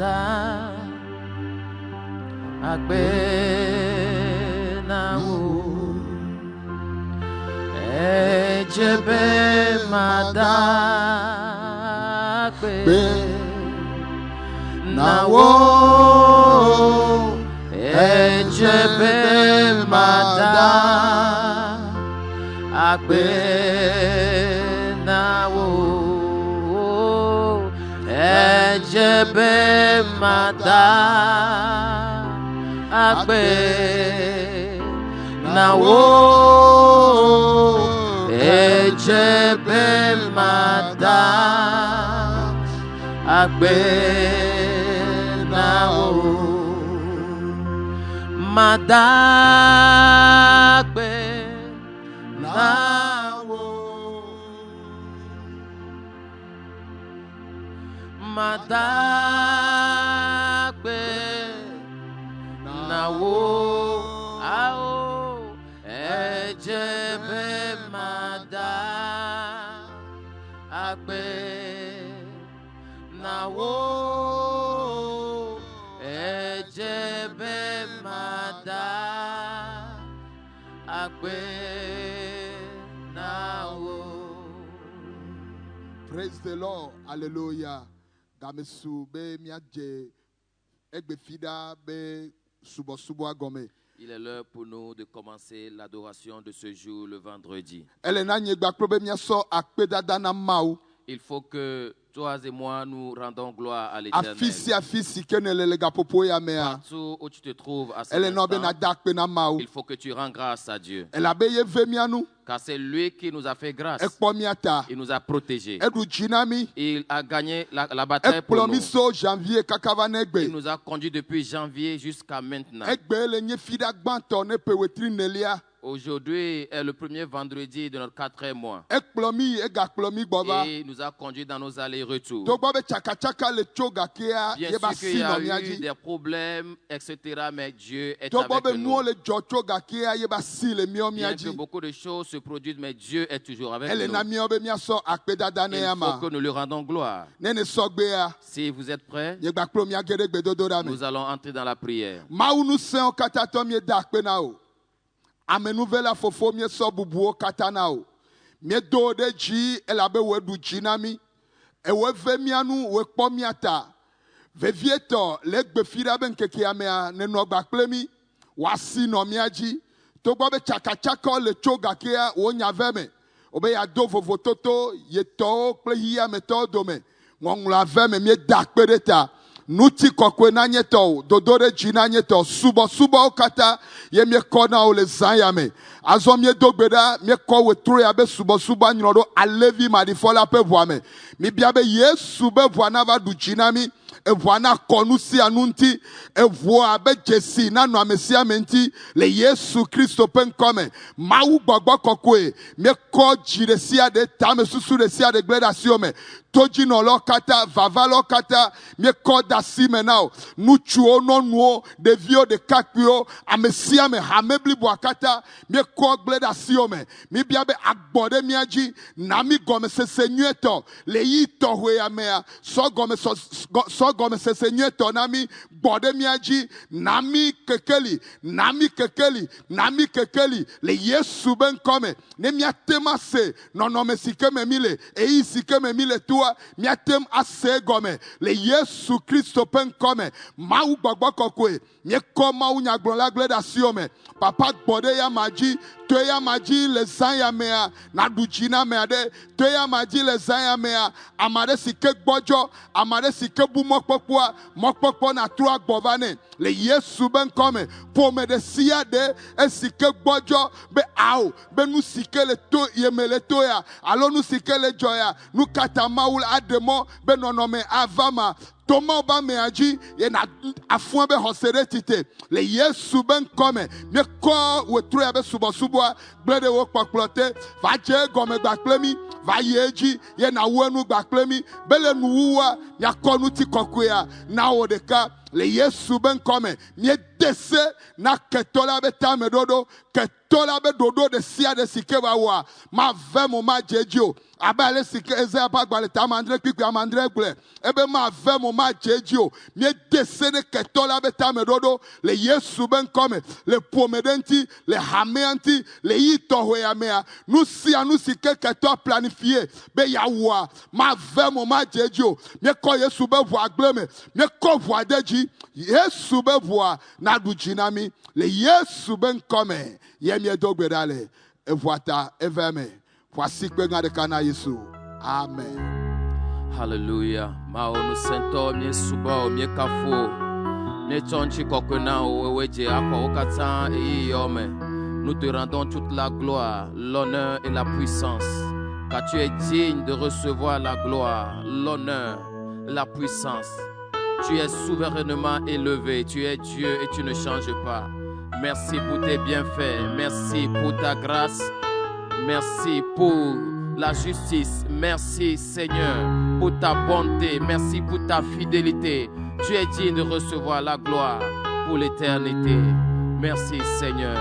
mada agbe na wo ejebe mada agbe na wo ejebe mada agbe na wo ejebe mada agbe na wo ejebe mada agbe na wo mada agbe na wo mada agbe na wo ao ejebe mada agbe na wo ejebe mada agbe na wo. Praise the Lord. Hallelujah. Gamesu be miaje egbe fida be subo subo agome. Il est l'heure pour nous de commencer l'adoration de ce jour, le vendredi. Il faut que toi et moi, nous rendons gloire à l'Éternel. Partout où tu te trouves à cet instant, il faut que tu rends grâce à Dieu. Car c'est lui qui nous a fait grâce. Il nous a protégés. Il a gagné la bataille pour nous. Il nous a conduits depuis janvier jusqu'à maintenant. Aujourd'hui est le premier vendredi de notre 4e mois. Et il nous a conduits dans nos allers-retours. Bien sûr qu'il y a eu des problèmes, etc. Mais Dieu est avec nous. Bien que beaucoup de choses se produisent, mais Dieu est toujours avec nous. Il faut que nous lui rendons gloire. Si vous êtes prêts, nous allons entrer dans la prière. Amenuvela fofo mie so bubuo katana o mie do de ji elabe we du jinami e we ve mianu we kpo miata vevieto legbe fira ben keke amea ne no gba plemi wasi no miaji to gbo be chaka chaka le choga kia wo nya veme obe ya do vovototo ye to ple hia meto dome ngongla veme mie dakpereta nuti kokwe na nyeto dodore jina nyeto subo okata ye mie kona o le zanyame azo mie dogbeda mie ko we tro ya be subo anyoro alevi madifola pe voame mi bia be yesu be voana va du jina mi e voana konu si anunti e voa be jesi na no amesia menti le Yesu Kristo pen come mawu gbagbo kokwe mie ko jiresia de tame susu resia de gleda siome toji no lokata vava lokata mie ko da simenao nuchuo no nuo de vio de kakpio amesia me hamebli boakata mie ko gleda siome mi bia be agbode miaji na mi gome sese nyueto le yi tohwe ya mea so gome sese nyueto na mi gbode miaji nami kekeli le Yesu ben come ne miatema se nono me sikeme mile e yi sikeme mile tua miatem ase gome le Yesu Kristo pen come mau gbagbo kokwe mie ko mau nyagbon la gleda siome papa gbode ya maji to ya maji le zanya mea na dujina mea de to ya maji le zanya mea amade sike gbojo amade sike bu mokpokpo na tua gbovane le Yesu ben come po me de sia de esike gbojo be au be nu sike le to yemele to ya alo nu sike le joya nu kata maul ademo be nonome avama Toma ba meaji ye na afun be hosere tite le Yesu ben come me ko we tro ya be subo blede wo pakplote va je gome gba plemi va yeji ye na wonu gba plemi bele nuwa ya konu ti kokoya na odeka le Yesu ben come me dese na ketola beta medodo ketola be dodo de sia de sike wa ma ve mo ma jejo abale sike eze abagbale ta mandre kwiku amandre gble ebe ma ve mo ma jejo mi dese de ketola beta medodo le Yesu ben come le pomedenti le hameanti le yito hoya mea nu sia nu sike keto planifié be ya wa ma ve mo ma jejo mi ko Yesu be vo agble me mi ko vo adeji Yesu be vo na du jinami le Yesu ben come yemie dogbedale evoata eveme voici que ngade kana Yesu amen. Hallelujah. Maonu sento mie suba mie kafo mie tonchi kokona oweje akwa okata e yome. Nous te rendons toute la gloire, l'honneur et la puissance, car tu es digne de recevoir la gloire, l'honneur, la puissance. Tu es souverainement élevé, tu es Dieu et tu ne changes pas. Merci pour tes bienfaits, merci pour ta grâce, merci pour la justice, merci Seigneur pour ta bonté, merci pour ta fidélité. Tu es digne de recevoir la gloire pour l'éternité. Merci Seigneur,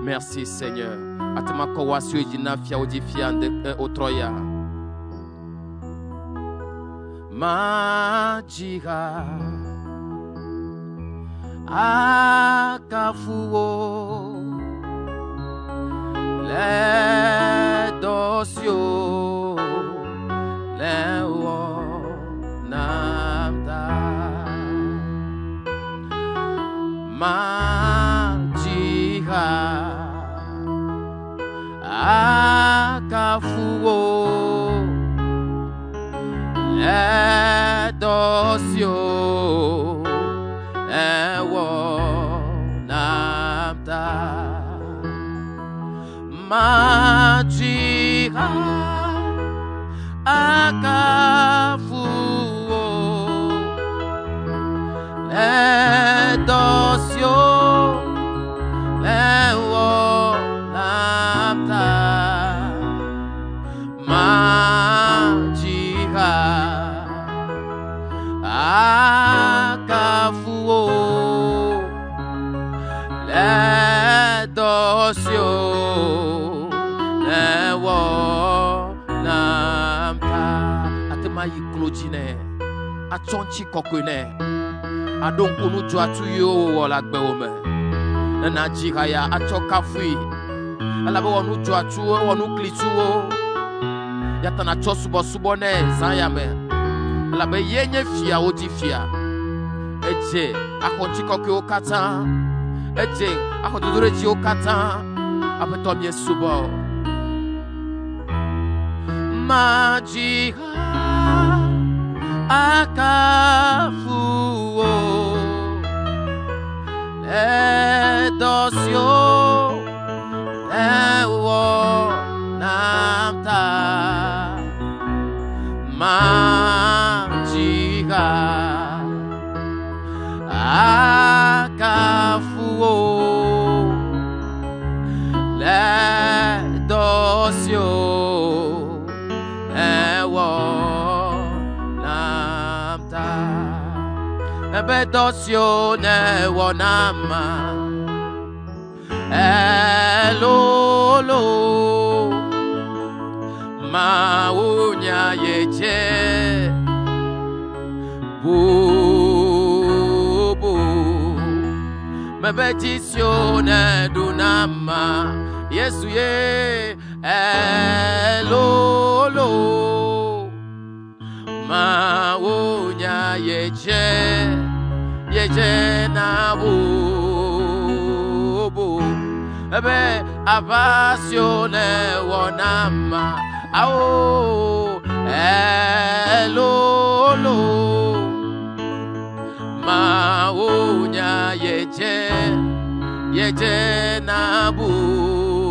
merci Seigneur. Atama kowasio jina fia ojifia otroya. Majira akafuo le dosio le wo namda majira akafuo le dosio le wo namda majira akafuo le dosio le wo namda majira akafuo le dosio le wo namta atema yi klojine achonchi kokone adonko nu joatu yo wala gbe o me na jira ya achokafui ala bo nu joatu wonu klitu yatana chosubo subone zaya me la be yenye fia odi fia eje akonchi koke okata eje akododore ji okata apeto mie subo majira akafuo le dosio le wo namta majira akafuo le dosio le wo namta ebe dosio ne wo nama elolo maunya yeche bubu mebetisione dunama Yesu ye elolo maunya yeche na bubu ebe avasione wonama ao elolo maunya yeje na bubu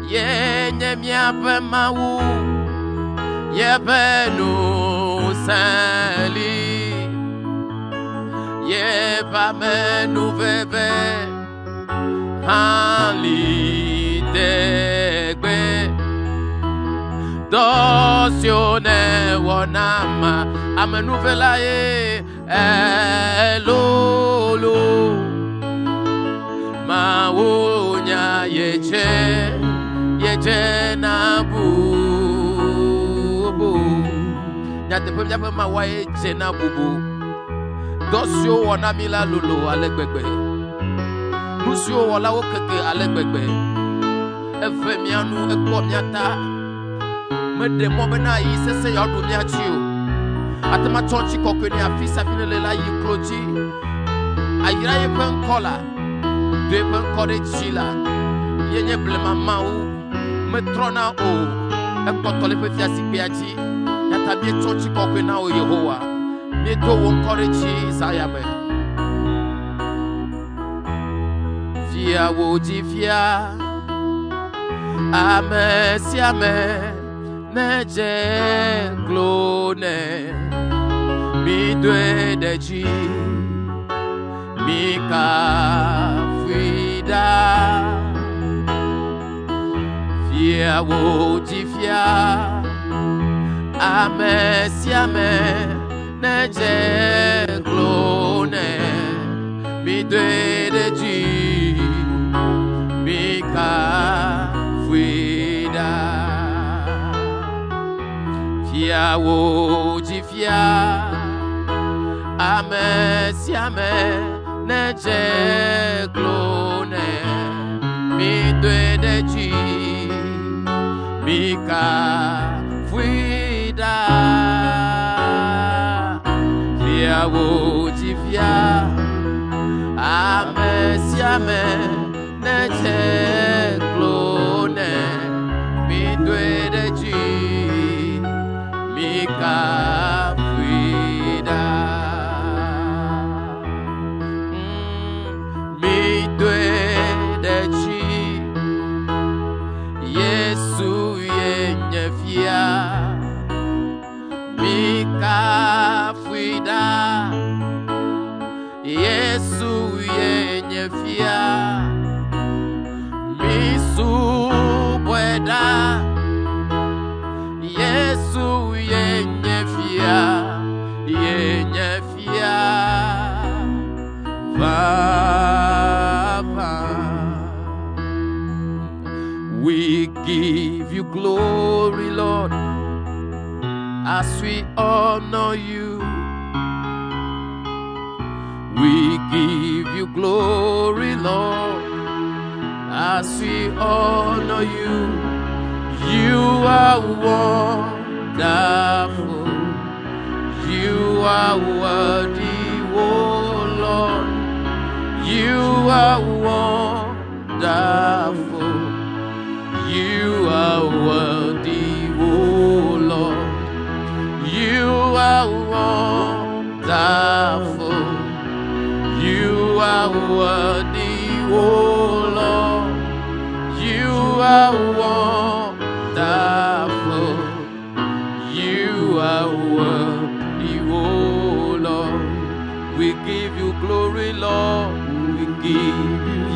yenye miape mau yebenu sali yeba menu bebe hali degbe dosione wonama amenuvela ye Elolo Maunya Yeje Nabu Nyate Pemja Mawa Yeje Nabu Dosio Wanamila Lolo Alegbegbe Musio Wala Okeke Alegbegbe Efemianu Ekwomiata Mede Mobena Isese Yadumiachio Atema Chonchi Kokweni Afisa Finelela Yikloji Ayira Yepen Kola Depen Kore Chila Yenye Blema Mau Metrona O Ekotole Pefiasi Piaji Yatabie Chonchi Kokwena O Yehowa Neto Wonkorechi Zayabe Fia Woji Fia Ame Siame Neje Glone Mi dwe deji Mika Frida Fia Woji Fia Ame Siame Neje Glone Mi dwe deji Mika Frida Fia Woji Fia Ame Siame Neje Glone Mi dwe deji Mika Frida Fia Woji Fia Ame Siame Neje Glone Mi dwe deji Mika Frida Mi dwe deji Yesu yenye fia Mika Frida Yesu yenye fia Misu Bweda Yesu yenye fia Papa. We give you glory, Lord, as we honor you. We give you glory, Lord, as we honor you. You are wonderful. You are worthy, oh Lord. You are wonderful. You are worthy, oh Lord. You are wonderful. You are worthy, oh Lord. You are wonderful. You are worthy, oh Lord. We give you glory, Lord. We give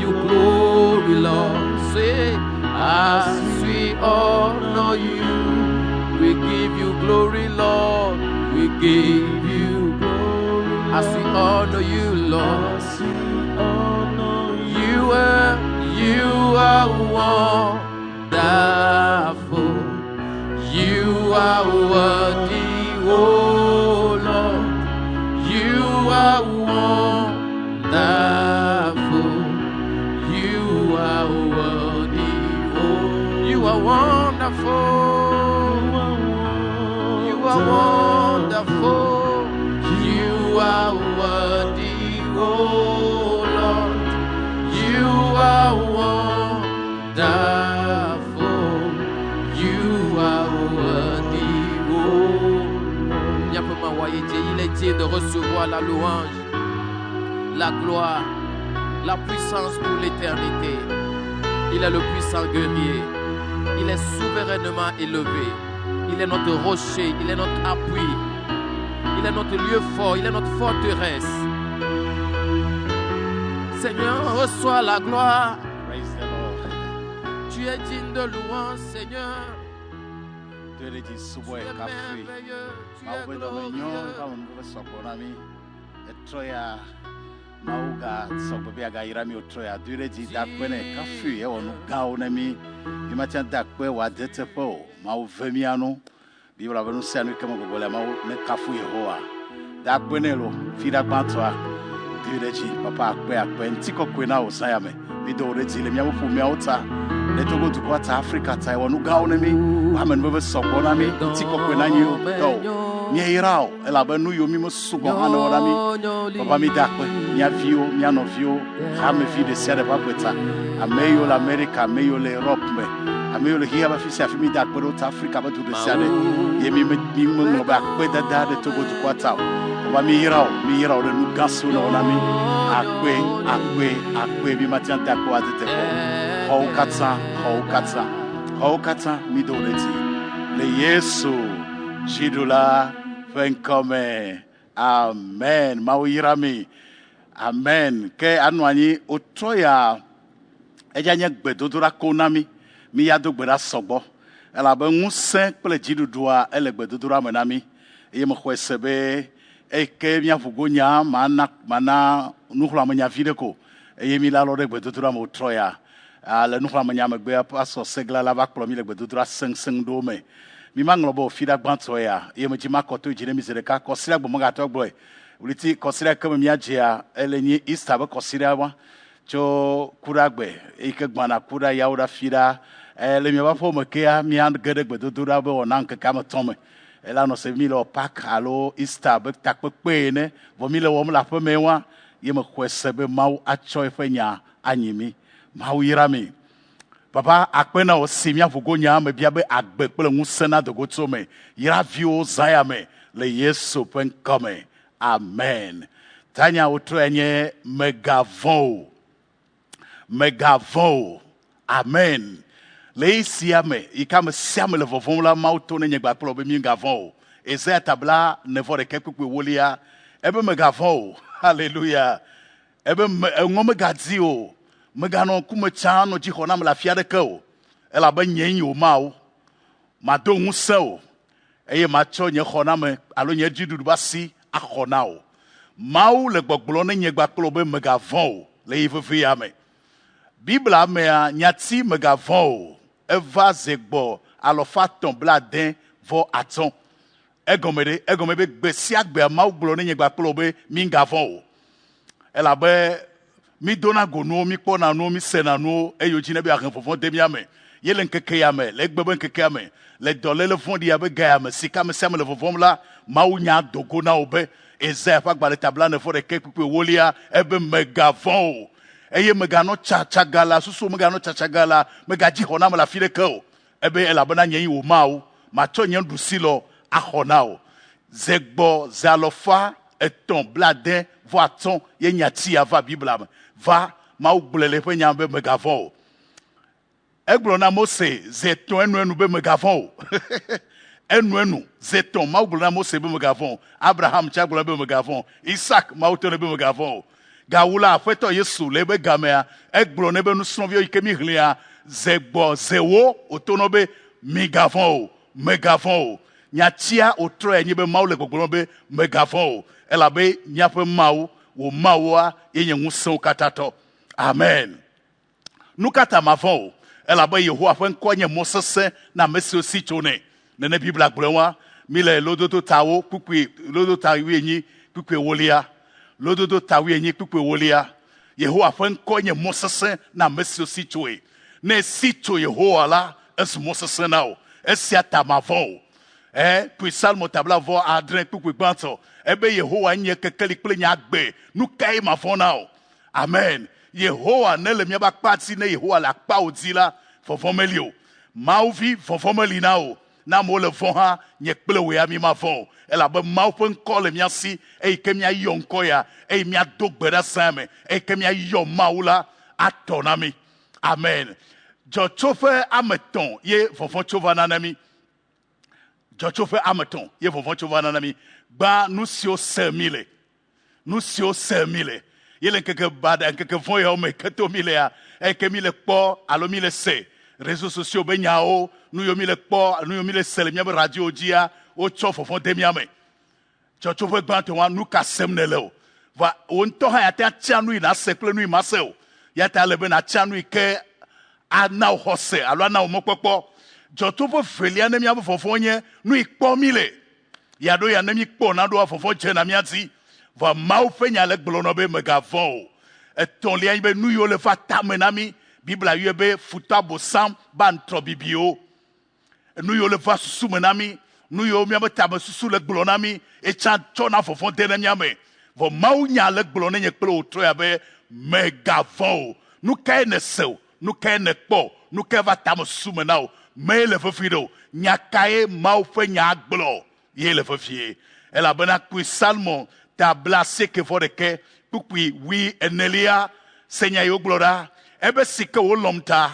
you glory, Lord. Say, as we honor you, we give you glory, Lord. We give you glory, as we honor you, Lord. You are wonderful. You are worthy, oh Lord. You are wonderful. You are worthy, oh. You are wonderful. You are wonderful. You are worthy, oh Lord. You are wonderful. You are worthy, oh Lord. Il est digne de recevoir la louange, la gloire, la puissance pour l'éternité. Il est le puissant guerrier. Il est souverainement élevé. Il est notre rocher. Il est notre appui. Il est notre lieu fort. Il est notre forteresse. Seigneur, reçois la gloire. Tu es digne de louange, Seigneur. Tu es merveilleux. Tu es glorieux. Troya Mauga Sobobiaga Irami Troya Dureji Dakpene Kafu Eonu Gaunemi Imachan Dakpe Wadetepo Mau Vemiano Bibla Venusianu Kamagola Mau Nekafu Yehoa Dakpenelo Fida Bantoa Dureji Papa Akpe Ntiko Kwena Osayame Bido Reji Lemiamu Fumiauta Letogo to Quata Africa Taiwan Gaunemi Wamen Weber Sobonami Ntiko Kwena Yo Nyeirao, elabenu yomi musugo hana wadami. Papa mi dakwe, nya vio, nya no vio, hame vi de sere bakweta. Ameyo l'America, ameyo l'Europe me. Ameyo le hiya bafisi afi mi dakwe do ta Africa ba tu de sere. Ye mi mo ba kwe da de togo tu kwata. Papa mi yirao de nu gasu no wadami. Akwe bi matian dakwe azete ko. Ho kata mi do leti. Le Yesu Jidula venkome. Amen. Mawirami. Amen. Ke anwani otoya ejanye gbedodora konami mi yado gbeda sogbo. Ela be nsen pele jidudua ele gbedodora menami. Eye mo kwesebe eke mi afugonya mana nuhla manya videko. Eye mi la lo de gbedodora mo otoya. Le nuhla manya megbe paso segla la ba klo mi le gbedodora seng do me. Mi manglobo fida gbantoya ye mjima koto jine mizereka kosira gbo mga to gbo uliti kosira kama mi ajia elenyi Easter ba kosira wa cho kuragbe ike gbana kura yaura fida le mi ba fo mekea mi and gede gbe dodura be wona nke kama tome ela no se mi lo pak alo Easter ba takpe ne vo mi le wo mla fa mewa ye me kwese be mau acho efenya anyimi mau yirami. Papa akpena o simia vugonya me biabe agbe kpele ngusena dogoto me yira vio zaya me le Yesu penkome. Amen. Tanya utro enye megavon. Amen. Le siame ikame siame le vovon la mauto ne nyegba kpele be mi gavon. Eze tabla nevo de kekwe wolia ebe megavon. Hallelujah. Ebe ngome gadio. Megano kumechano jihona la fiade ko ela ba nyenyo mawo mado nguseo eye macho nye khona me alo nye jidu basi akhona o mawo le gbogblo ne nye gbaklo be megavon le yefefe ya me bibla me nyati megavon eva zegbo alo faton bladin vo aton egomebe gbesi agbe mawo gblo ne nye gbaklo be mingavon ela be mi dona gono mi kpona no mi sena no eyo jine be akan fofon demiame yele nkeke yame le gbebe nkeke yame le dole le fondi yabe gayame sika me sem le fofom la maunya dogo na obe eze fa gba le tabla ne fore ke pipe wolia ebe megavon eye megano chachagala susu megano chachagala megaji hona me la file ko ebe elabana nyen wo mau macho nyen dusilo ahonao zegbo zalofa eton bladin voaton ye nyati ava bibla va ma ugbele fe nyambe megavon egblo na Mose zeton enu be megavon enu zeton ma ugbele na Mose be megavon Abraham chaglo be megavon Isaac ma uton be megavon gawula afeto Yesu le be gamea egblo ne be nu sonvio ikemi hlia zegbo zewo otono be megavon nyatia otro enyi be ma ule gbogbo be megavon elabe nyape mau wo mawa yenye nguso katato. Amen. Nukata mavon elabe Yehowa fen konye Moses na mesio si chone nene Bibla gblwa mile lodoto tawo kukwe lodoto tawi enyi kukwe wolia lodoto tawi enyi kukwe wolia Yehowa fen konye Moses na mesio si choe ne si cho Yehowa la es Moses nao esiata mavon puis salmo tabla vo adren kukwe banto ebe Yehowa nye kekeli kple nyagbe nukai mafona. Amen. Yehowa ne le miaba kpati ne Yehowa la kpa odila fofomelio mauvi fofomeli nao na mo le fonha nye kple we ami mafon ela be mau pen kole miasi e kemia yonko ya e mia dogbera same e kemia yo maula atonami. Amen. Jo chofe ameton ye fofon chova nanami Jochofe ameton ye vovon chovana nami ba nusio semile yele nkeke bada nkeke von ya ome keto mile ya eke mile kpo alo mile se réseaux sociaux be nyao nu yo mile kpo nu yo mile se le miabe radio dia o cho fofon demiame Jochofe gbanto wa nu kasem nele o va on to ha ya tia nu na sekle nu masel ya ta lebe na tia nu ke ana hose alo na omokpopo joto fo felia na mi abofofo nye nu ikpo mile ya do ya na mi kpo na do afofo je na mi ati va mau fenya le glo no be megavon eton lia be nu yo le fa tamenami Bible a yebe futa bosam ban trobibio nu yo le fa susu menami nu yo mi abata susu le glo na mi e chan chona fofo de na mi ame va mau nya le glo ne kplo otro ya be megavon nu kai ne seu nu kai ne kpo nu kai va tam susu menao me le fofido nya kai mau fe nya glo ye le fofie ela bana ku salmon ta blase ke for de ke pukui wi enelia senya yo glora ebe sike wolomta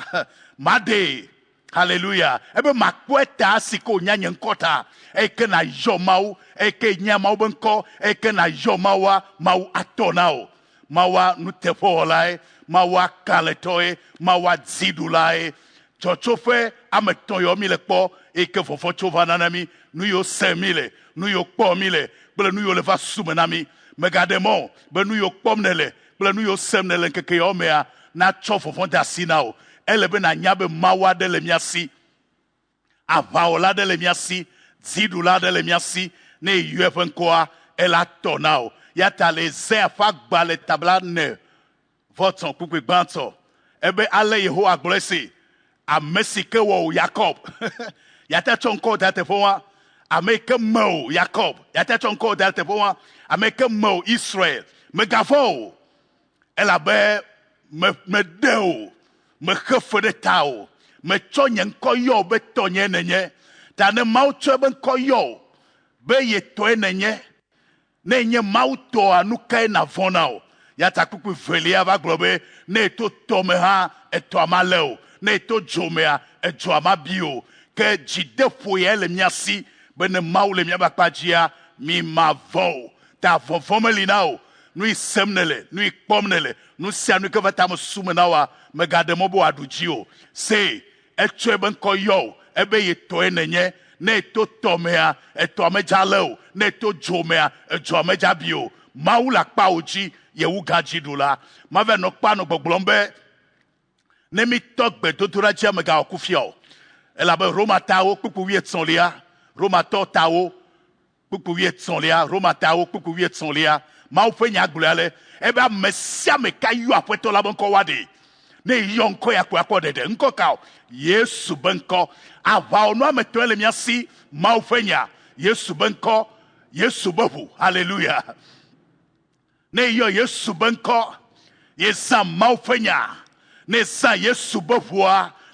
made hallelujah ebe makweta sike onyanye nkota eke na yomau eke nyamau benko eke na yomawa mau atonao mawa nutefolae mawa kaletoe mawa zidulae chochofe ametoyo mile kpo eke fofo chovananami nu yo semile nu yo kpo mile bele nu yo le va sumenami megademo be nu yo kpomnele bele nu yo semnele keke yo mea na chofo fonta sinao elebe na nyabe mawa de le miasi avaola de le miasi zidula de le miasi ne yuefen koa ela tonao yata le zefa gbale tabla ne voton kukwe banto ebe ale yeho agbolesi amesike wo Jacob yata chonko date fowa ameke mo Jacob yata chonko date fowa ameke mo Israel megavo elabe me deo me khefede tao me chonyen koyo be tonye nenye tane maucho ben koyo be ye to nenye nenye mauto anuka na vonao yata kuku velia ba globe ne to tome ha eto amaleo ne to jomea eto amabio ke jidefo ye le miasi be ne maule mi abakpajia mi mavo ta vovomeli nao nui semnele nui pomnele nu sia nu ke vata mo sumenawa megademo bo adujio se etwe ben koyo ebe ye to enenye ne to tomea eto amejaleo ne to jomea ejo amejabio maula pa oji ye ugaji dula mave no pa no gbogbombe ne mi togbe totura chia mega okufio elabe Roma tawo pupu wie tsonlia Roma to tawo pupu wie tsonlia Roma tawo pupu wie tsonlia ma o fenya glale ebe amesia me kayu afeto la bonko wade ne yonko ya kwa dede nko ka Yesu benko ava ono ameto ele miasi ma o fenya Yesu benko Yesu babu hallelujah ne yo Yesu benko yesa ma o fenya ne sa Yesu babu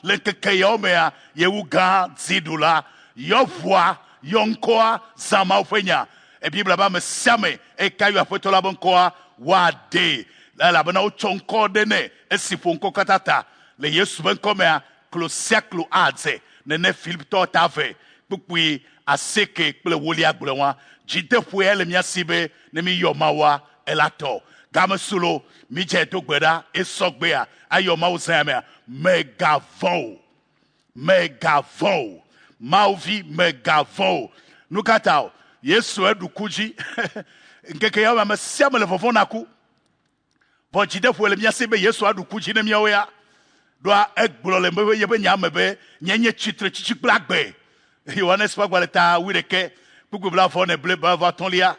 le kekeyomea yewuga zidula yovwa yonkoa zama o fenya e Bible ba me siame e kayu afeto la bonkoa wade la bana o chonko dene esifo nko katata le Yesu benko mea klosiaklo adze ne Philip to tave pupui aseke ple woli agblewa jidefo ele miasibe ne mi yomawa elato gamesulo mi je to gbeda esogbea ayoma uzame megavon mauvi megavon nukatao Yesu edukuji nkeke yawa masiamele fofonaku vojidefo ele miasibe Yesu edukuji ne miawe doa egblole mbe yebe nyamebe nyenye chitre chichiplagbe Yohanes pagwaleta wireke kukubla fone ble bava tonlia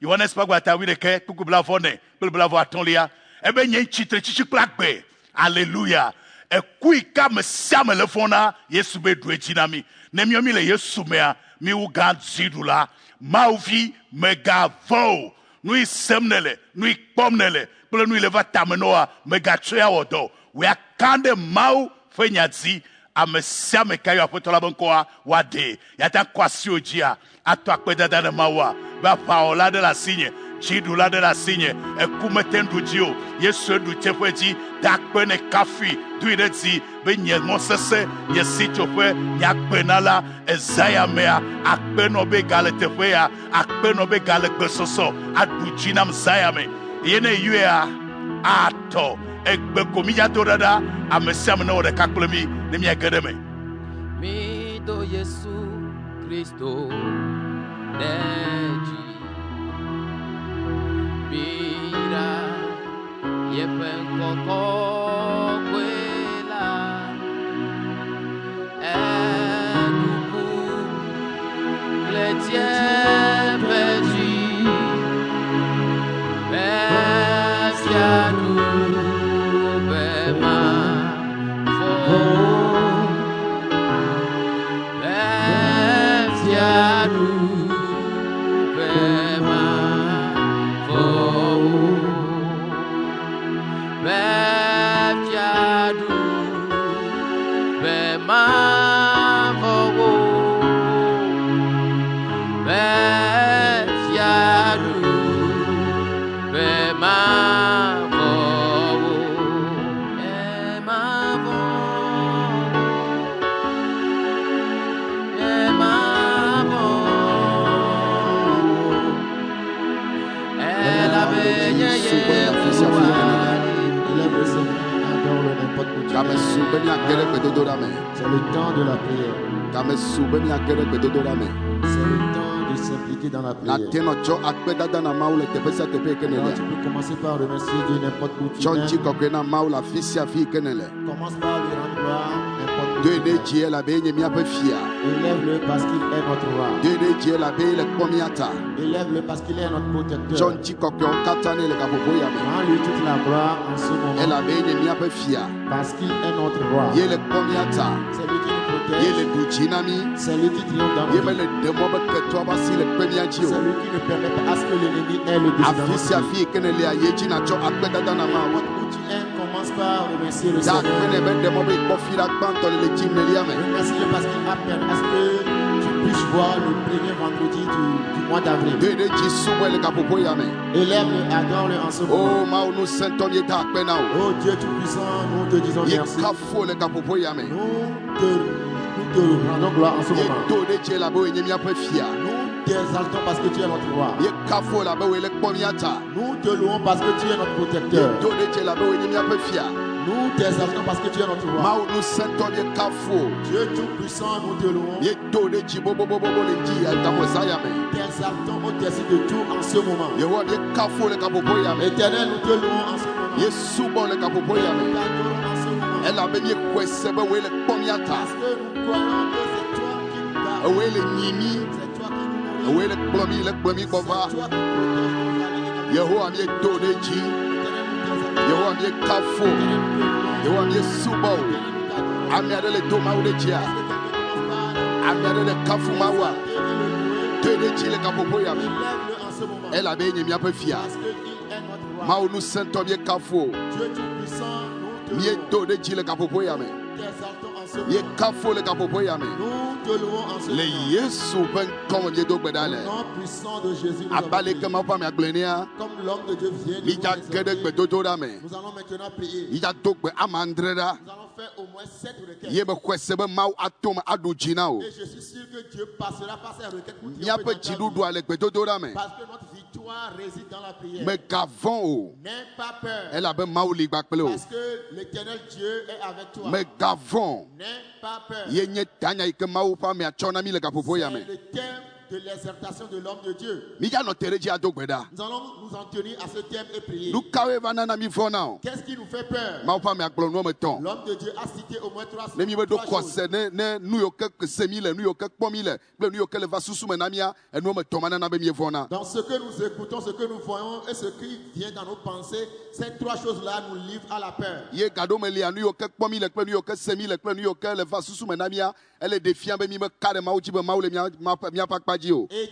Yohanes pagwaleta wireke kukubla fone ble bava tonlia ebe nyen chitre chichiplagbe hallelujah ekuika mesiamele fona Yesu be duejinami ne miomi le Yesu mea mi uga zidula mauvi megavo nui semnele nui pomnele ble nui leva tamenoa megatrea odo we akande mau fenyazi amesia mekayo apotola bonkoa wade yata kwasi ojia ato akpedada na mawa ba paola de la signe chidula de la signe ekumetendu jio Yesu du chefeji dakpene kafi duireti be nyemosese yesitofe nyakpenala ezaya mea akpeno be galetefea akpeno be galekbesoso adujina mzayame yene yuea ato egbe komija dorada amesiam na ode kaklemi ne mi agedeme mi do Yesu Kristo deji mi C'est le temps de la prière. C'est le temps de s'impliquer dans la prière. Tu peux commencer par remercier Dieu n'importe où tu es. Commence par lui rendre gloire n'importe où tu es. Élève-le parce qu'il est notre roi. Élève-le parce qu'il est notre protecteur. Rends-lui toute la gloire en ce moment. Parce qu'il est notre roi. C'est lui qui nous protège. C'est lui qui triomphe dans nos vies. C'est lui qui ne permet pas à ce que l'ennemi ait le dessus dans nos vies. Où tu es, commence par remercier le Seigneur. Remercie-le parce qu'il a permis à ce que tu puisses voir le premier vendredi du mois d'avril. Élève-le, adore-le en ce moment. Oh Dieu Tout-Puissant, nous te disons merci. Nous te rendons gloire en ce moment. Nous t'exaltons parce que tu es notre roi. Nous te louons parce que tu es notre protecteur. Nous t'exaltons parce que tu es notre roi. Dieu Tout-Puissant, nous te louons. Nous t'exaltons au-dessus de tout en ce moment. Éternel, nous te louons en ce moment. Nous t'adorons en ce moment. Parce que nous croyons que c'est toi qui nous gardes. C'est toi qui nous nourris. C'est toi qui protèges nos familles. Puissant de Jésus, comme l'homme de Dieu vient, nous allons maintenant prier. Nous allons faire au moins 7 requêtes. Et je suis sûr que Dieu passera par ces requêtes pour triompher dans ta vie. Parce que notre victoire réside dans la prière. N'aie pas peur. Parce que l'éternel Dieu est avec toi. N'aie pas peur. C'est le thème de l'exhortation de l'homme de Dieu. Nous allons nous en tenir à ce thème et prier. Qu'est-ce qui nous fait peur? L'homme de Dieu a cité au moins 3 choses. Dans ce que nous écoutons, ce que nous voyons et ce qui vient dans nos pensées, ces 3 choses-là nous livrent à la peur. Et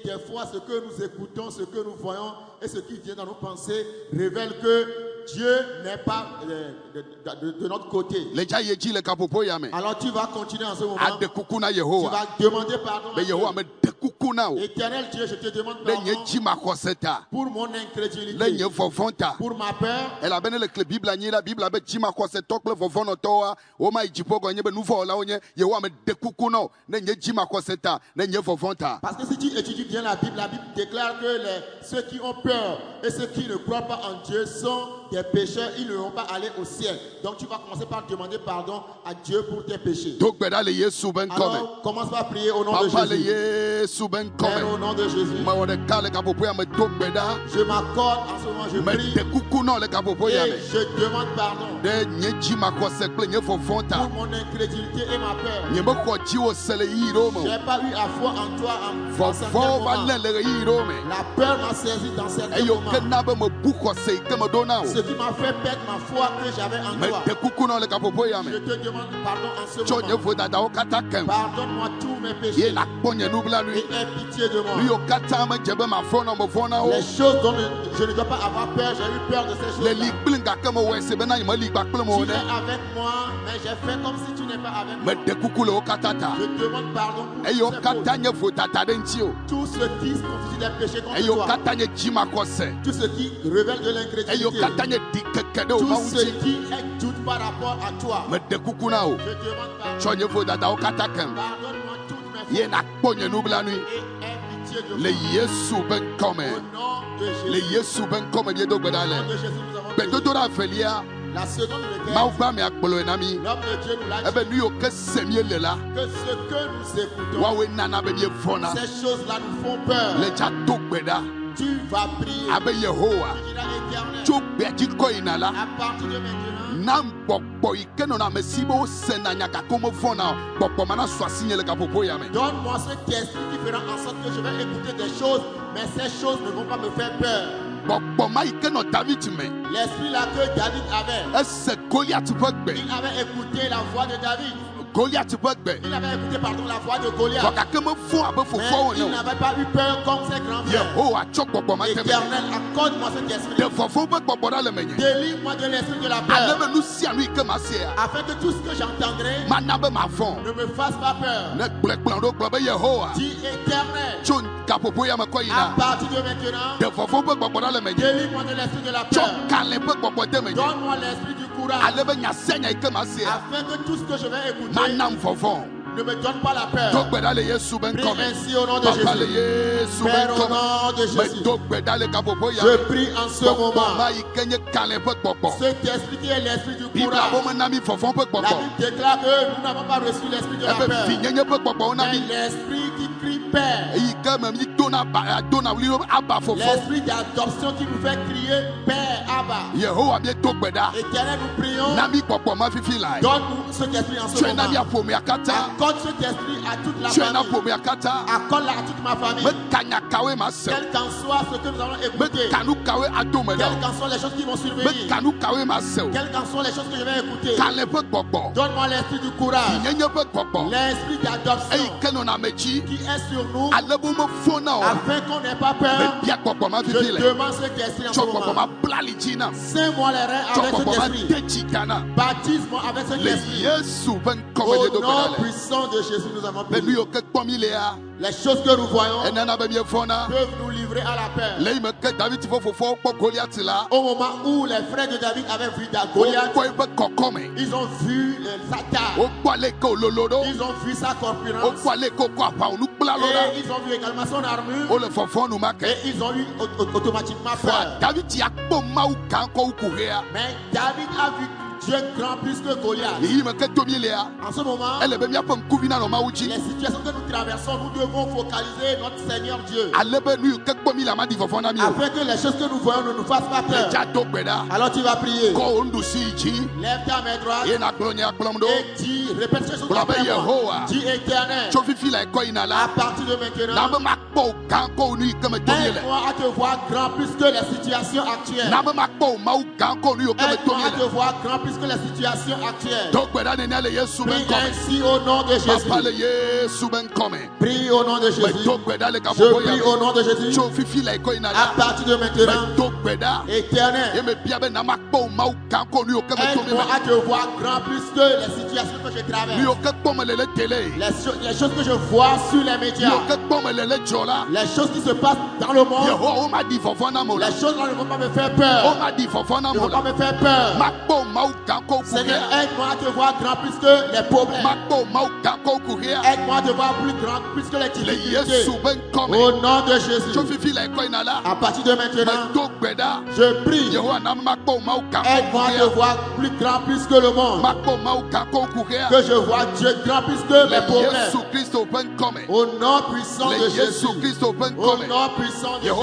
des fois, ce que nous écoutons, ce que nous voyons et ce qui vient dans nos pensées révèle que Dieu n'est pas de notre côté. Alors tu vas continuer en ce moment. Tu vas demander pardon à Dieu. Éternel Dieu, je te demande pardon pour mon incrédulité, pour ma peur. Parce que si tu étudies bien la Bible déclare que ceux qui ont peur et ceux qui ne croient pas en Dieu sont des pécheurs, ils ne vont pas aller au ciel. Donc tu vas commencer par demander pardon à Dieu pour tes péchés. Alors commence par prier au nom de Jésus. Père, au nom de Jésus, je m'accorde en ce moment, je prie et je demande pardon pour mon incrédulité et ma peur. Je n'ai pas eu à foi en toi en certains moments. La peur m'a saisi dans certains moments. Ce qui m'a fait perdre ma foi que j'avais en toi. Je te demande pardon en ce moment. Pardonne-moi tous mes péchés et aie pitié de moi. Les choses dont je ne dois pas avoir peur, j'ai eu peur de ces choses-là. Tu es avec moi, mais j'ai fait comme si tu n'es pas avec moi. Je demande pardon pour tout ce qui constitue des péchés contre toi. Tout ce qui révèle de l'incrédulité. Tout ce qui est doute par rapport à toi. Je demande pardon. Pardonne-moi toutes mes fautes. Et aie pitié de moi. Au nom de Jésus. Au nom de Jésus, nous avons prié. La seconde requête, l'homme de Dieu nous l'a dit que ce que nous écoutons, ces choses-là nous font peur. Tu vas prier. Tu diras Éternel, à partir de maintenant, donne-moi cet esprit qui fera en sorte que je vais écouter des choses, mais ces choses ne vont pas me faire peur. L'esprit là que David avait, il avait écouté la voix de David. Il avait écouté la voix de Goliath. Mais il n'avait pas eu peur comme ses grands frères. Éternel, accorde-moi cet esprit. Délivre-moi de l'esprit de la peur. Afin que tout ce que j'entendrai ne me fasse pas peur. Dis Éternel, à partir de maintenant, délivre-moi de l'esprit de la peur. Donne-moi l'esprit du courage. Afin que tout ce que je vais écouter ne me donne pas la peur. Prie ainsi au nom de Jésus. Père, au nom de Jésus, je prie en ce moment. Cet esprit qui est l'esprit du courage. La Bible déclare que nous n'avons pas reçu l'esprit de la peur, mais l'esprit qui crie Père. L'esprit d'adoption qui nous fait crier Père, Abba. Éternel, nous prions. Donne-nous cet esprit en ce moment. Accorde cet esprit à toute la famille. Accorde-la à toute ma famille. Quel qu'en soit ce que nous allons écouter. Quelles qu'en soient les choses qui vont survenir. Quelles qu'en soient les choses que je vais écouter. Donne-moi l'esprit du courage. L'esprit d'adoption qui est sur nous. Afin qu'on n'ait pas peur. Je demande cet esprit en ce moment. Scelle-moi les reins avec cet esprit. Baptise-moi avec cet esprit. Au nom puissant de Jésus, nous avons prié. Les choses que nous voyons peuvent nous livrer à la peur. Au moment où les frères de David avaient vu Goliath, ils ont vu sa taille, ils ont vu sa corpulence, et ils ont vu également son armure, et ils ont eu automatiquement peur. Mais David a vu Dieu grand plus que Goliath. En ce moment, les situations que nous traversons, nous devons focaliser notre Seigneur Dieu. Afin que les choses que nous voyons ne nous fassent pas peur. Alors tu vas prier. Lève ta main droite et dis, répète ces choses après moi. Dis Éternel, à partir de maintenant, aide-moi à te voir grand plus que les situations actuelles. Aide-moi à te voir grand plus que la situation actuelle. Prie ainsi au nom de Jésus. Prie au nom de Jésus. Je prie au nom de Jésus. À partir de maintenant, Éternel, aide-moi à te voir grand plus que les situations que je traverse. Les choses que je vois sur les médias. Les choses qui se passent dans le monde. Les choses ne vont pas me faire peur. Ne vont pas me faire peur. Seigneur, aide-moi à te voir grand plus que les problèmes. Aide-moi à te voir plus grand plus que les difficultés. Au nom de Jésus. À partir de maintenant, je prie. Aide-moi à te voir plus grand plus que le monde. Que je vois Dieu grand plus que mes problèmes. Au nom puissant de Jésus. Au nom puissant de Jésus.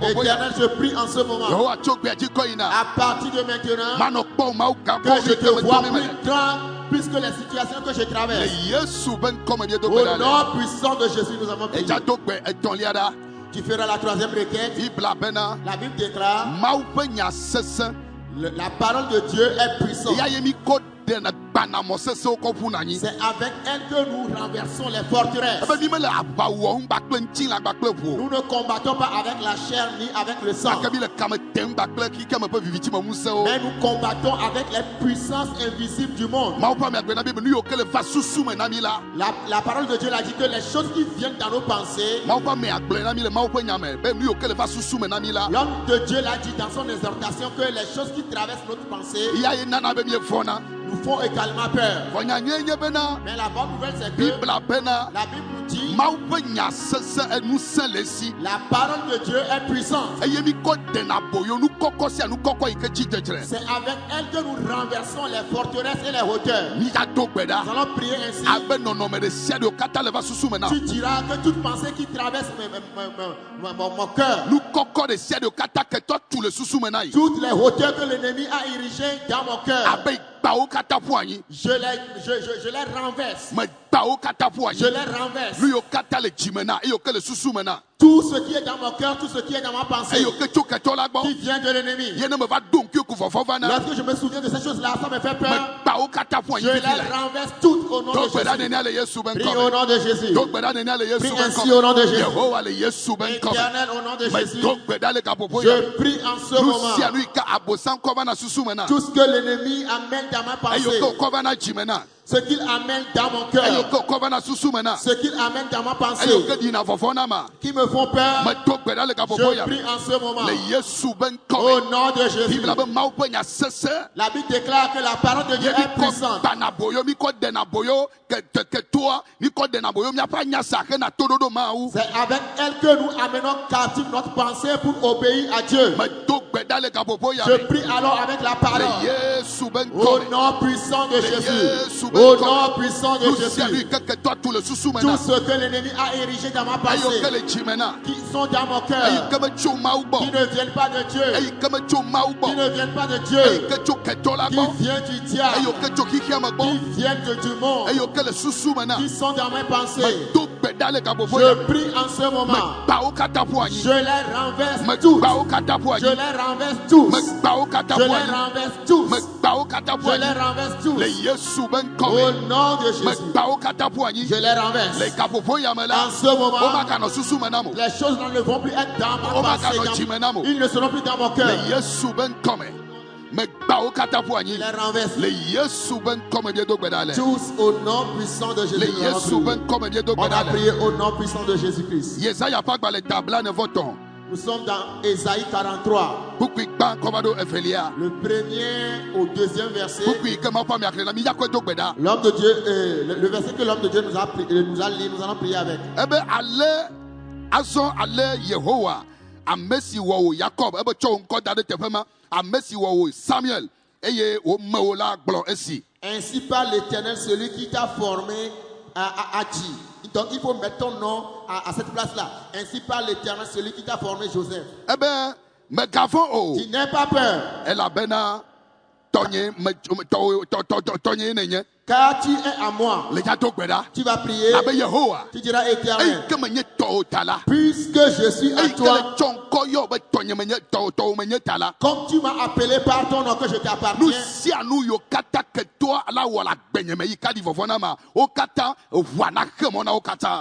Éternel, je prie en ce moment. À partir de maintenant, que je te vois plus grand plus que les situations que je traverse. Au nom puissant de Jésus, nous avons prié. Tu feras la troisième requête. La Bible déclare: la parole de Dieu est puissante. C'est avec elle que nous renversons les forteresses. Nous ne combattons pas avec la chair ni avec le sang. Mais nous combattons avec les puissances invisibles du monde. La parole de Dieu a dit que les choses qui viennent dans nos pensées, l'homme de Dieu l'a dit dans son exhortation, que les choses qui traversent notre pensée nous font également peur. Mais la bonne nouvelle, c'est que la Bible nous dit la parole de Dieu est puissante. C'est avec elle que nous renversons les forteresses et les hauteurs. Nous allons prier ainsi. Tu diras que toute pensée qui traverse mon cœur, toutes les hauteurs que l'ennemi a érigées dans mon cœur, je les renverse. Je les renverse. Tout ce qui est dans mon cœur, tout ce qui est dans ma pensée, qui vient de l'ennemi. Lorsque je me souviens de ces choses-là, ça me fait peur. Je les renverse toutes au nom de Jésus. Prie au nom de Jésus. Prie ainsi au nom de Jésus. Éternel, au nom de Jésus. Je prie en ce moment. Tout ce que l'ennemi amène dans ma pensée, ce qu'il amène dans mon cœur, ce qu'il amène dans ma pensée, qui me font peur, je prie en ce moment. Au nom de Jésus. La Bible déclare que la parole de Dieu est puissante. C'est avec elle que nous amenons captif notre pensée pour obéir à Dieu. Je prie alors avec la parole. Au nom puissant de Jésus. Au nom puissant de Jésus. Tout ce que l'ennemi a érigé dans ma pensée, qui sont dans mon cœur, qui ne viennent pas de Dieu, qui ne viennent pas de Dieu, qui viennent du diable, qui viennent du monde, qui sont dans mes pensées. Je prie en ce moment. Je les renverse tous. Je les renverse tous. Je les renverse tous. Je les renverse tous. Au nom de Jésus. Je les renverse. En ce moment, les choses ne vont plus être dans ma pensée. Ils ne seront plus dans mon cœur. Il les renverse. Tous au nom puissant de Jésus. On a prié au nom puissant de Jésus-Christ. Nous sommes dans Ésaïe 43. Le premier au deuxième verset. L'homme de Dieu, le verset que l'homme de Dieu nous a lu, nous allons prier avec. Samuel. Ainsi parle l'Éternel, celui qui t'a formé à dit. Donc il faut mettre ton nom à cette place-là. Ainsi parle l'Éternel, celui qui t'a formé, Joseph. Tu n'aie pas peur. Car tu es à moi. Tu vas prier. Tu diras Éternel, puisque je suis à toi, comme tu m'as appelé par ton nom que je t'appartiens.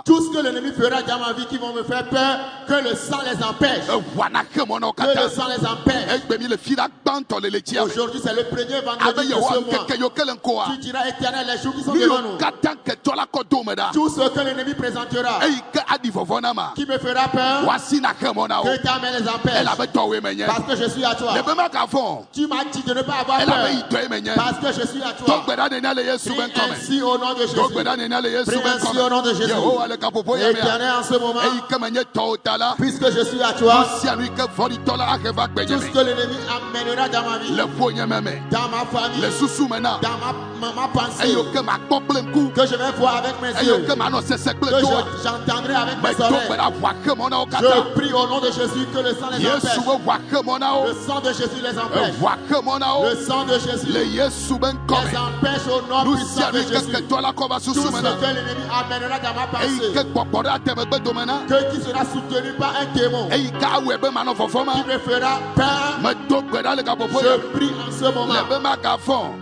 Tout ce que l'ennemi fera dans ma vie qui vont me faire peur, que le sang les empêche. Que le sang les empêche. Aujourd'hui c'est le premier vendredi de ce mois. Tu diras Éternel, les jours qui sont devant nous, tout ce que l'ennemi présentera, qui me fera peur, que ta main les empêche. Parce que je suis à toi. Tu m'as dit de ne pas avoir peur. Parce que je suis à toi. Prie ainsi au nom de Jésus. Prie ainsi au nom de Jésus. Éternel, en ce moment, puisque je suis à toi, tout ce que l'ennemi amènera dans ma vie, dans ma famille, dans ma pensée, que je vais voir avec mes yeux, que j'entendrai avec mes oreilles. Je prie au nom de Jésus que le sang les empêche. Le sang de Jésus les empêche. Le sang de Jésus les empêche au nom puissant de Jésus. Tout ce que l'ennemi amènera dans ma pensée, qui sera soutenu par un démon qui me fera peur, je prie en ce moment.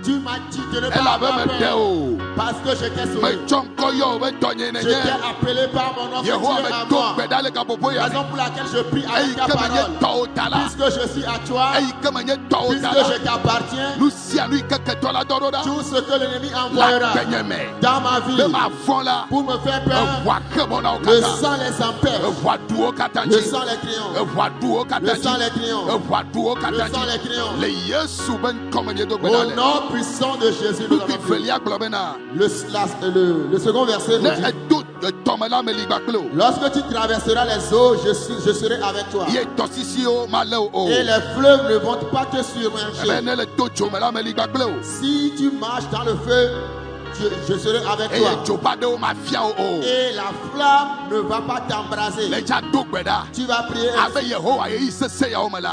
Tu m'as dit de ne pas avoir peur parce que je t'ai sauvé. Je t'ai appelé par mon nom, tu es à moi. Raison pour laquelle je prie avec ta parole. Puisque je suis à toi, puisque je t'appartiens, tout ce que l'ennemi envoyera dans ma vie pour me faire peur, le sang les empêche. Le sang les triomphe. Le sang les triomphe. Le sang les triomphe. Au nom puissant de Jésus, nous avons prié. Le second verset nous dit: lorsque tu traverseras les eaux, je serai avec toi. Et les fleuves ne vont pas te submerger. Si tu marches dans le feu, je serai avec toi. Et la flamme ne va pas t'embraser. Tu vas prier.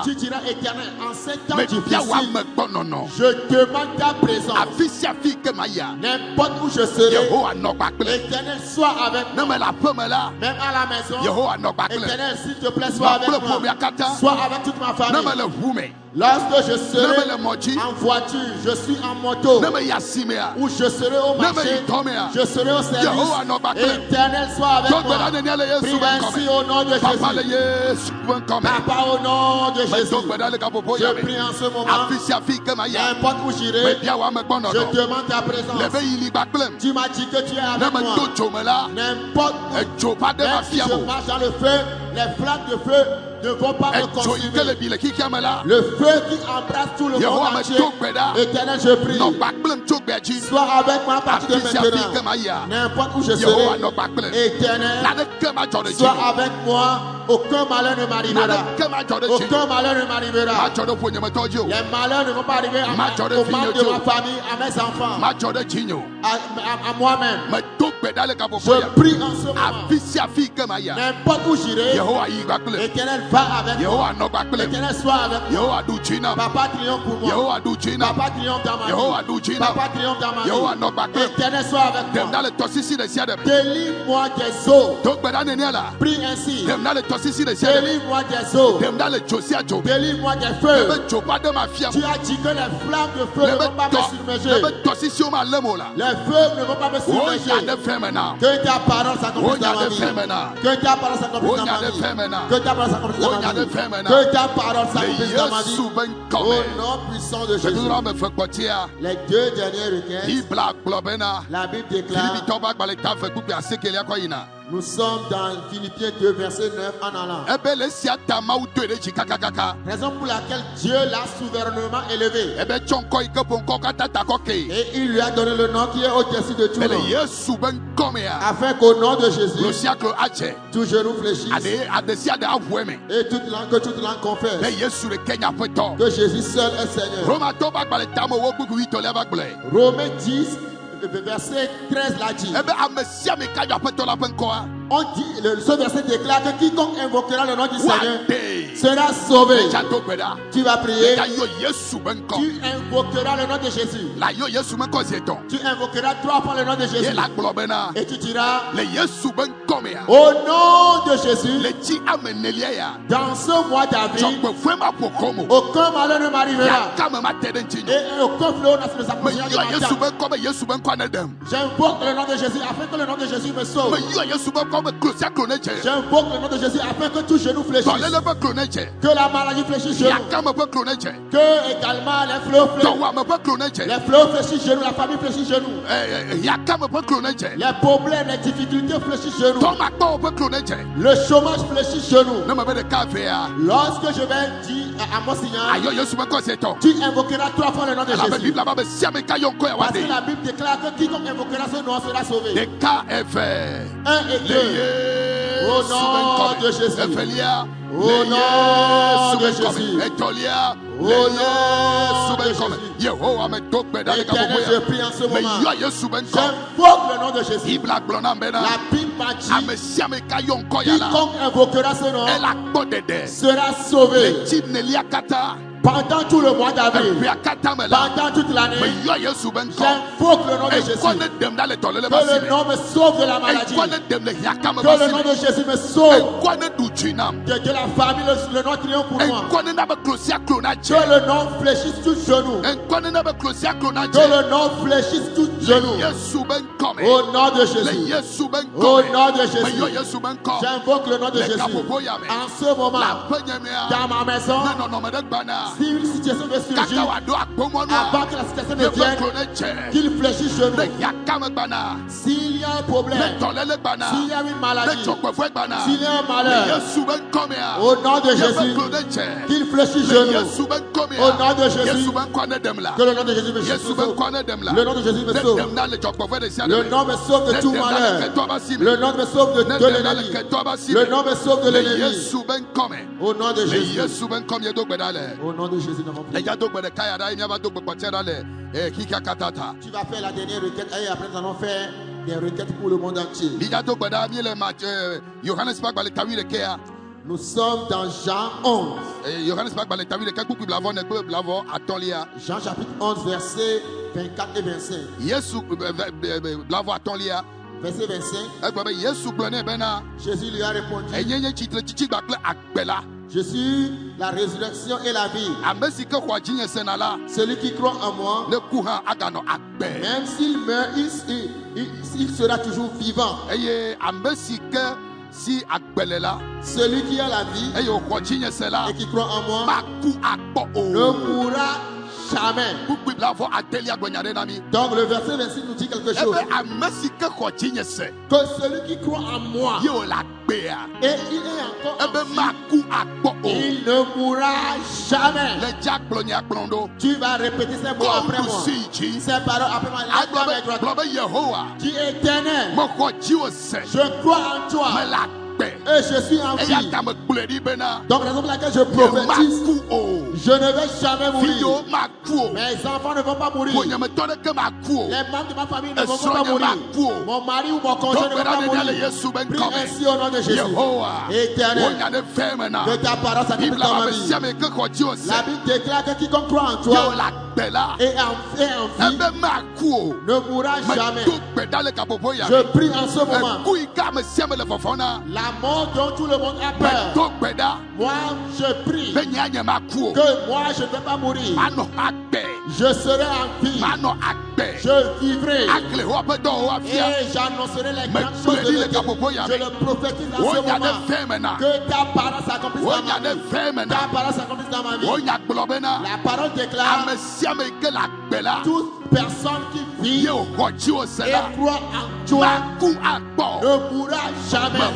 Tu diras: Éternel, en ces temps difficiles, je demande ta présence. N'importe où je serai, Éternel, sois avec moi. Même à la maison, Éternel, s'il te plaît, sois avec moi. Sois avec toute ma famille. Lorsque je serai en voiture, je suis en moto, ou je serai au marché, je serai au service, Éternel, sois avec moi. Prie ainsi au nom de Jésus. Papa, au nom de Jésus, je prie en ce moment. N'importe où j'irai, je demande ta présence. Tu m'as dit que tu es avec moi. N'importe où, même si je marche dans le feu, les flammes de feu ne vont pas me consumer. Le feu qui embrasse tout le monde entier. Éternel, je prie. Sois avec moi à partir de maintenant. N'importe où je serai, Éternel, sois avec moi. Aucun malheur ne m'arrivera. Aucun malheur ne m'arrivera. Les malheurs ne vont pas arriver aux membres de ma famille, à mes enfants, à moi-même. Je prie en ce moment. N'importe où j'irai, Éternel, va avec moi. Éternel, sois avec moi. Papa triomphe pour moi. Papa triomphe dans ma vie. Papa triomphe dans ma vie. Éternel, sois avec moi. Délivre-moi des eaux. Prie ainsi. Délivre-moi des eaux. Délivre-moi des feux. Tu as dit que les flammes de feu ne vont pas me submerger. Les feux ne vont pas me submerger. Que ta parole s'accomplisse dans ma vie. Que ta parole s'accomplisse dans ma vie. Que ta parole s'accomplisse dans ma vie. Que ta parole s'accomplisse dans ma vie. Au nom puissant de Jésus. Les deux derniers requêtes, la Bible déclare. Nous sommes dans Philippiens 2, verset 9 en allant. Raison pour laquelle Dieu l'a souverainement élevé. Et il lui a donné le nom qui est au-dessus de tout nom. Afin qu'au nom de Jésus, tout genou fléchisse. Et que toute langue confesse que Jésus seul est Seigneur. Romains 10, verset 13 l'a dit. On dit, ce verset déclare que quiconque invoquera le nom du Seigneur sera sauvé. Tu vas prier. Tu invoqueras le nom de Jésus. Tu invoqueras 3 fois le nom de Jésus. Et tu diras: au nom de Jésus, dans ce mois d'avril, aucun malheur ne m'arrivera. Et aucun fléau ne s'approchera de ma table. J'invoque le nom de Jésus afin que le nom de Jésus me sauve. J'invoque le nom de Jésus afin que tout genou fléchisse. Que la maladie fléchisse chez nous. Que également les fléaux fléchissent. Les fléaux fléchissent chez nous. La famille fléchisse chez nous. Les problèmes, les difficultés fléchissent chez nous. Le chômage fléchit chez nous. Lorsque je vais dire à mon Seigneur, tu invoqueras 3 fois le nom de Jésus. Parce que la Bible déclare que quiconque invoquera ce nom sera sauvé. 1 et 2. Au nom de Jésus. Au nom de Jésus. Au nom de Jésus. Éternel, je prie en ce moment. J'invoque le nom de Jésus. La Bible m'a dit, quiconque invoquera ce nom sera sauvé. Pendant tout le mois d'avril, pendant toute l'année, j'invoque le nom de Jésus. Que le nom me sauve de la maladie. Que le nom de Jésus me sauve de la famille, le nom triomphe pour moi. Que le nom fléchisse tout genou. Que le nom fléchisse tout genou. Au nom de Jésus. Au nom de Jésus. J'invoque le nom de Jésus. En ce moment, dans ma maison, si une situation de surgir, avant que la situation ne vienne, qu'il fléchisse chez nous. S'il y a un problème, s'il y a une maladie, s'il y a un malheur, au nom de Jésus, qu'il fléchisse chez nous. Au nom de Jésus, que le nom de Jésus me sauve. Le nom de Jésus me sauve. Le nom me sauve de tout malheur. Le nom me sauve de l'ennemi. Le nom me sauve de l'ennemi. Au nom de Jésus. Au nom de Jésus, nous avons prié. Tu vas faire la dernière requête et après nous allons faire des requêtes pour le monde entier. Nous sommes dans Jean 11. Jean chapitre 11, versets 24 et 25. Verset 25. Jésus lui a répondu, je suis la résurrection et la vie. Celui qui croit en moi, même s'il meurt, il sera toujours vivant. Celui qui a la vie et qui croit en moi ne mourra jamais. Donc le verset 26 nous dit quelque chose. Que celui qui croit en moi et il est encore en vie, il ne mourra jamais. Tu vas répéter ces mots après moi. Ces paroles après moi. Qui est éternel. Je crois en toi. Et je suis en vie. Donc raison pour laquelle je prophétise, je ne vais jamais mourir. Mes enfants ne vont pas mourir. Les membres de ma famille ne vont pas mourir. Mon mari ou mon conjoint ne va pas mourir. Prie ainsi au nom de Jésus. Éternel, que ta parole s'accomplisse dans ma vie. La Bible déclare que quiconque croit en toi et en vie ne mourra jamais. Je prie en ce moment. La mort dont tout le monde a peur. Moi, je prie que moi, je ne vais pas mourir. Je serai en vie. Je vivrai. Et j'annoncerai les grandes choses de Dieu. Je le prophétise en ce moment. Que ta parole s'accomplisse dans ma vie. Ta parole s'accomplisse dans ma vie. La parole déclare toute personne qui vit et croit en toi ne mourra jamais.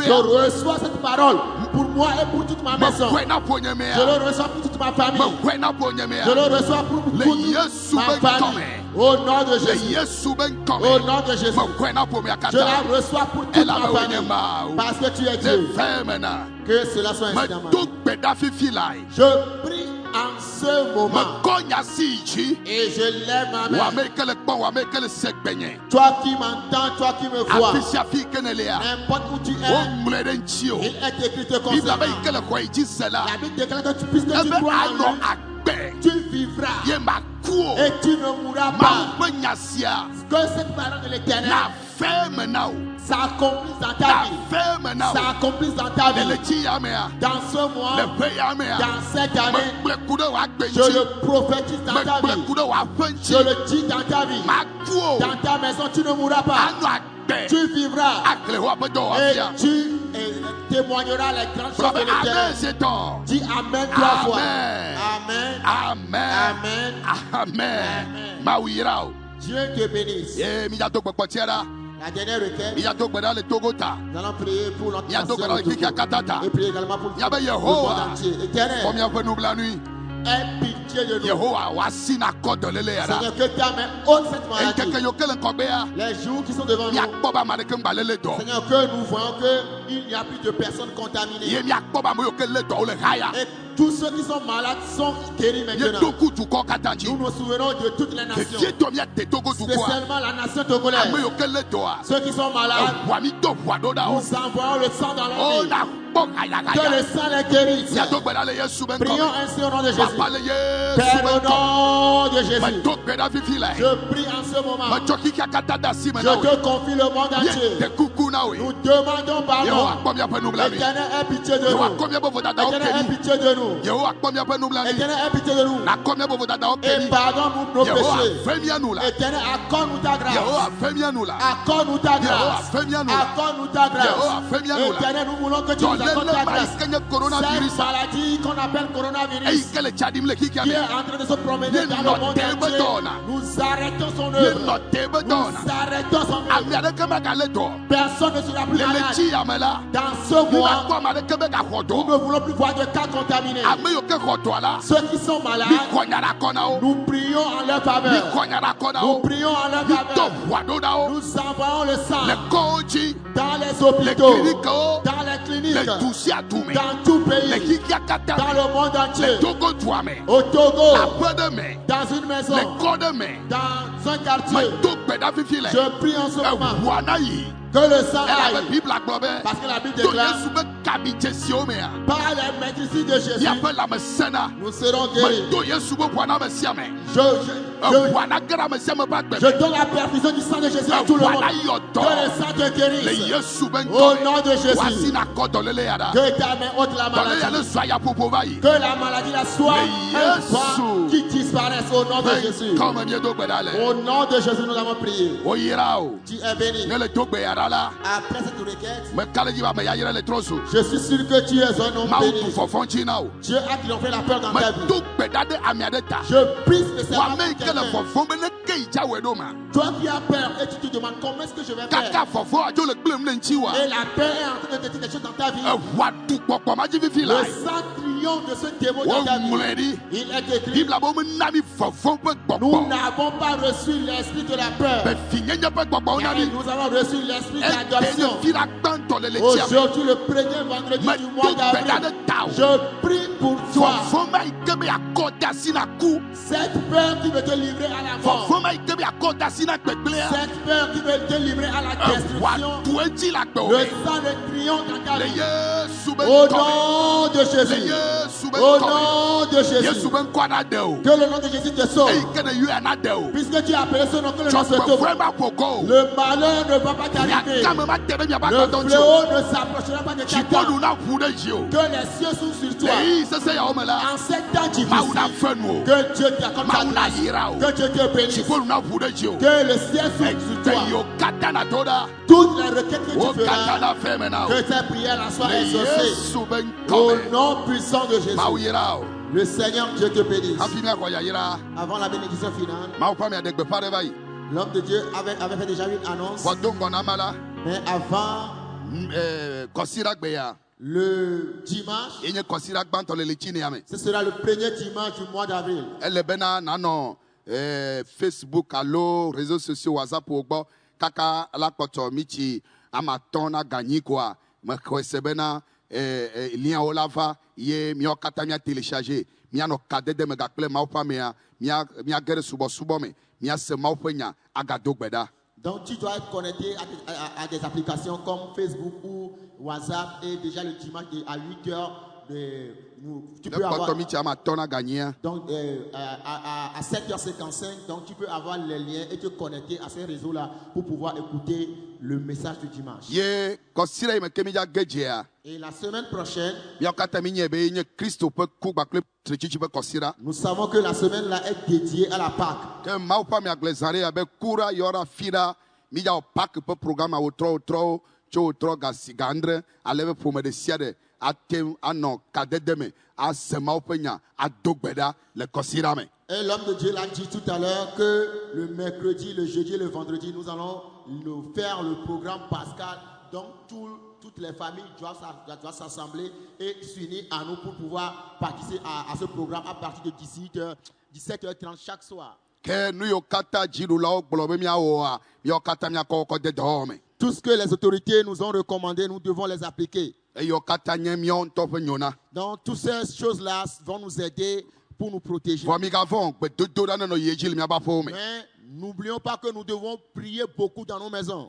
Je reçois cette parole pour moi et pour toute ma maison. Je le reçois pour toute ma famille. Je le reçois pour toute ma famille. Au nom de Jésus. Au nom de Jésus. Je la reçois pour toute ma famille. Parce que tu es Dieu. Que cela soit ainsi dans ma vie. Je prie en ce moment. Et je lève ma main. Toi qui m'entends, toi qui me vois, n'importe où tu es, il est écrit te concernant. La Bible déclare que tu puisses que tu crois en moi, tu vivras et tu ne mourras pas. Que cette parole de l'Éternel s'accomplisse dans ta vie. S'accomplisse dans ta vie. Dans ce mois, dans cette année, je le prophétise dans ta vie. Je le dis dans ta vie. Dans ta maison, tu ne mourras pas. tu vivras et tu témoigneras les grandes choses de l'Éternel. Dis Amen 3 fois. Amen. Amen. Amen. Amen. Dieu te bénisse. La dernière requête, nous allons prier pour notre nation et prier également pour le monde entier. Éternel, aie pitié de nous. Seigneur, que ta main ôte cette maladie. Les jours qui sont devant nous, Seigneur, que nous voyons qu'il n'y a plus de personnes contaminées. Et tous ceux qui sont malades sont guéris maintenant. Nous nous souvenons de toutes les nations, spécialement la nation togolaise. Ceux qui sont malades, nous envoyons le sang dans leur vie. Que le sang les guérisse. Prions ainsi au nom de Jésus. Père, au nom de Jésus, je prie en ce moment. Je te confie le monde entier. Nous demandons pardon. Éternel, aie pitié de nous. Éternel, aie pitié de nous. Éternel, aie pitié de nous. Et pardonne nos péchés. Éternel, accorde-nous ta grâce. Accorde-nous ta grâce. Accorde-nous ta grâce. Éternel, nous voulons que tu nous accordes ta grâce. Cette maladie qu'on appelle coronavirus, qui est en train de se promener dans le monde entier, nous arrêtons son œuvre. Nous arrêtons son œuvre. Personne ne sera plus malade. Dans ce mois, nous ne voulons plus voir de cas contaminés. Ceux qui sont malades, nous prions en leur faveur. Nous prions en leur faveur. Nous envoyons le sang dans les hôpitaux, dans les cliniques, dans tout pays, dans le monde entier, au Togo, dans une maison, dans un quartier. Je prie en ce moment que le sang aille, parce que la Bible déclare par les maîtrises de Jésus, nous serons guéris. Je donne la perfusion du sang de Jésus à tout le monde. Que le sang te guérisse. Au nom de Jésus. Que ta main ôte la maladie. Que la maladie la soit un fois qui disparaisse au nom de Jésus. Au nom de Jésus, nous avons prié. Tu es béni. Après cette requête, je suis sûr que tu es un homme béni. Dieu a triomphé la peur dans ta vie. Je prie spécialement pour quelqu'un. Toi qui as peur et tu te demandes comment est-ce que je vais faire. Et la peur est en train de te dire des choses dans ta vie. Le sang triomphe de ce démon dans ta vie. Il est écrit, nous n'avons pas reçu l'esprit de la peur, mais nous avons reçu l'esprit d'adoption. Aujourd'hui, le premier vendredi du mois d'avril, je prie pour toi. Cette peur qui veut te livrer à la mort, cette peur qui veut te livrer à la destruction, le sang de triomphe dans ta vie. Au nom de Jésus. Au nom de Jésus. Que le nom de Jésus te sauve. Puisque tu as appelé ce nom, que le nom se sauve. Le malheur ne va pas t'arriver. Le fléau ne s'approchera pas de ta tente. Que les cieux sont sur toi. En cette temps difficile, que Dieu t'accorde ta grâce. Que Dieu te bénisse. Que le ciel soit sur toi. Toutes les requêtes que tu feras, que ta prière la soit exaucée. Au nom puissant de Jésus. Le Seigneur Dieu te bénisse. Avant la bénédiction finale, l'homme de Dieu avait fait déjà une annonce. Mais avant le dimanche, ce sera le premier dimanche du mois d'avril. Facebook, allo, réseaux sociaux, WhatsApp, kaka la koto michi amatona gagné quoi. Ma kwesebena lien olava ye mio katamia télécharger. Mia no kade de mega kle maupa mia gere subo me mia se maupenya agado gbeda. Donc tu dois être connecté à des applications comme Facebook ou WhatsApp et déjà le dimanche à 8h tu peux avoir donc à 7h55 donc tu peux avoir les liens et te connecter à ces réseaux là pour pouvoir écouter le message du dimanche. Et la semaine prochaine, nous savons que la semaine là est dédiée à la Pâque. Mija pack pe programme au tro gandre aleve pour de siade atem ano kadedeme a sema openya a dogbeda le kosirame. Et l'homme de Dieu l'a dit tout à l'heure que le mercredi, le jeudi et le vendredi, nous allons nous faire le programme Pascal. Donc toutes les familles doivent s'assembler et s'unir à nous pour pouvoir participer à ce programme à partir de 17h30 chaque soir. Tout ce que les autorités nous ont recommandé, nous devons les appliquer. Donc toutes ces choses-là vont nous aider pour nous protéger. Mais n'oublions pas que nous devons prier beaucoup dans nos maisons.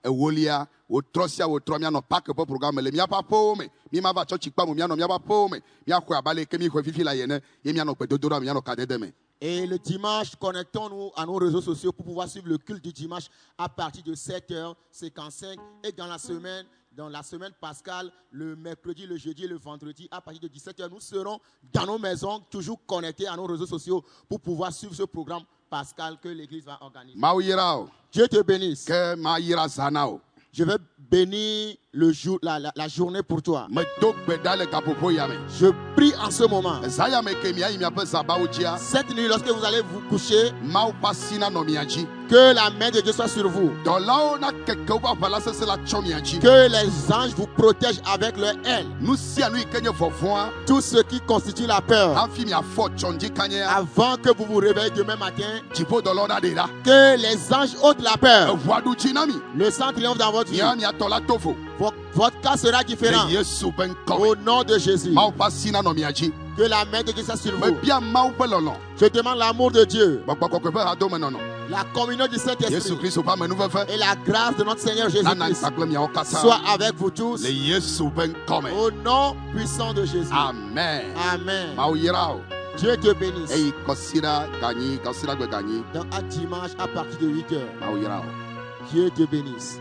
Ewolia wotrosia wotromia no pack po programme le mia pa pome mi ma va church pa mo mia no mia pa pome mia ko abale ke mi ko fifi la yene ye mia no pedodora mia no kadedeme. Et le dimanche, connectons-nous à nos réseaux sociaux pour pouvoir suivre le culte du dimanche à partir de 7h55 et dans la semaine pascale, le mercredi, le jeudi et le vendredi à partir de 17h, nous serons dans nos maisons toujours connectés à nos réseaux sociaux pour pouvoir suivre ce programme pascal que l'église va organiser. Dieu te bénisse. Je vais bénir la journée pour toi. Je prie en ce moment. Cette nuit, lorsque vous allez vous coucher, que la main de Dieu soit sur vous. Que les anges vous protègent avec leur aile. Tout ce qui constitue la peur. Avant que vous vous réveillez demain matin, que les anges ôtent la peur. Le sang triomphe dans votre vie. Votre cas sera différent. Au nom de Jésus. Que la main de Dieu soit sur vous. Je demande l'amour de Dieu, la communion du Saint-Esprit et la grâce de notre Seigneur Jésus-Christ soit avec vous tous. Au nom puissant de Jésus. Amen. Amen. Dieu te bénisse. Donc à dimanche à partir de 8h. Dieu te bénisse.